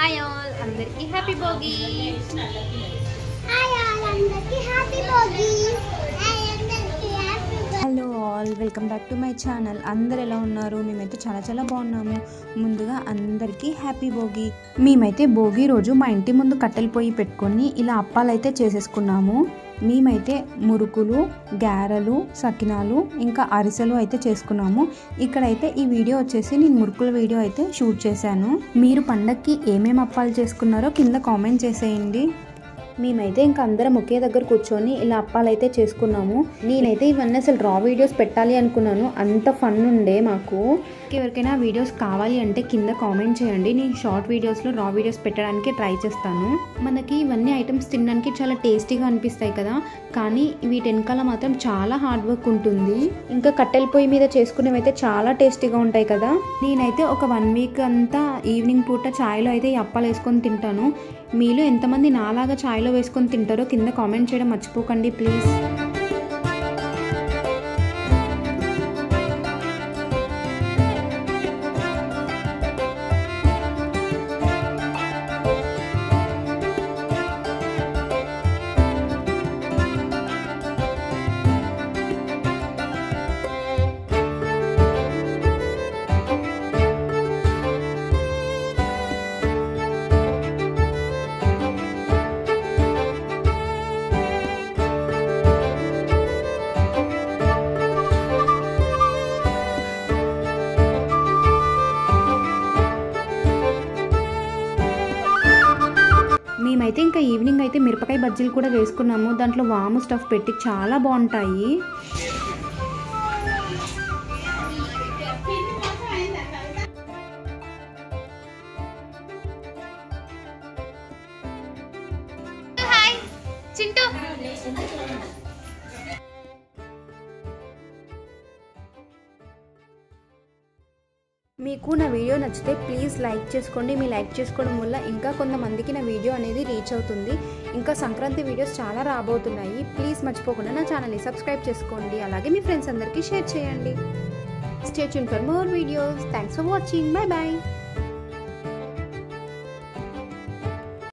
Hi all అందరికీ happy Bhogi. Hi all అందరికీ happy Bhogi. Hello all, welcome back to my channel. అందరు ఎలా ఉన్నారు? మేమైతే చాలా బాగున్నాము. ముందుగా అందరికీ హ్యాపీ భోగి. మేమైతే భోగి రోజు మా ఇంటి ముందు కట్టెల పొయ్యి పెట్టుకొని ఇలా అప్పాలైతే చేసేసుకున్నాము. మేమైతే మురుకులు, గారెలు, సకినాలు ఇంకా అరిసెలు అయితే చేసుకున్నాము. ఇక్కడైతే ఈ వీడియో వచ్చేసి నేను మురుకుల వీడియో అయితే షూట్ చేశాను. మీరు పండక్కి ఏమేమి అప్పాలు చేసుకున్నారో కింద కామెంట్ చేసేయండి. మేమైతే ఇంకా అందరం ఒకే దగ్గర కూర్చొని ఇలా అప్పాలు అయితే చేసుకున్నాము. నేనైతే ఇవన్నీ అసలు రా వీడియోస్ పెట్టాలి అనుకున్నాను, అంత ఫన్ ఉండే మాకు. ఎవరికైనా వీడియోస్ కావాలి అంటే కింద కామెంట్ చేయండి, నేను షార్ట్ వీడియోస్లో రా వీడియోస్ పెట్టడానికి ట్రై చేస్తాను. మనకి ఇవన్నీ ఐటమ్స్ తినడానికి చాలా టేస్టీగా అనిపిస్తాయి కదా, కానీ వీటి వెనకాల మాత్రం చాలా హార్డ్ వర్క్ ఉంటుంది. ఇంకా కట్టెల పొయ్యి మీద చేసుకునేవైతే చాలా టేస్టీగా ఉంటాయి కదా. నేనైతే ఒక 1 వీక్ అంతా ఈవినింగ్ పూట ఛాయ్లో అయితే ఈ అప్పాలు వేసుకొని తింటాను. మీలో ఎంతమంది నాలాగా ఛాయ్లో వేసుకొని తింటారో కింద కామెంట్ చేయడం మర్చిపోకండి ప్లీజ్. మేమైతే ఇంకా ఈవినింగ్ అయితే మిరపకాయ బజ్జీలు కూడా వేసుకున్నాము. దాంట్లో వాము స్టఫ్ పెట్టి చాలా బాగుంటాయి. హాయ్ చింటూ. మీకు నా వీడియో నచ్చితే ప్లీజ్ లైక్ చేసుకోండి. మీ లైక్ చేసుకోవడం వల్ల ఇంకా కొంతమందికి నా వీడియో అనేది రీచ్ అవుతుంది. ఇంకా సంక్రాంతి వీడియోస్ చాలా రాబోతున్నాయి. ప్లీజ్ మర్చిపోకుండా నా ఛానల్ని సబ్స్క్రైబ్ చేసుకోండి. అలాగే మీ ఫ్రెండ్స్ అందరికీ షేర్ చేయండి. Stay tune for more videos. Thanks for watching. Bye bye.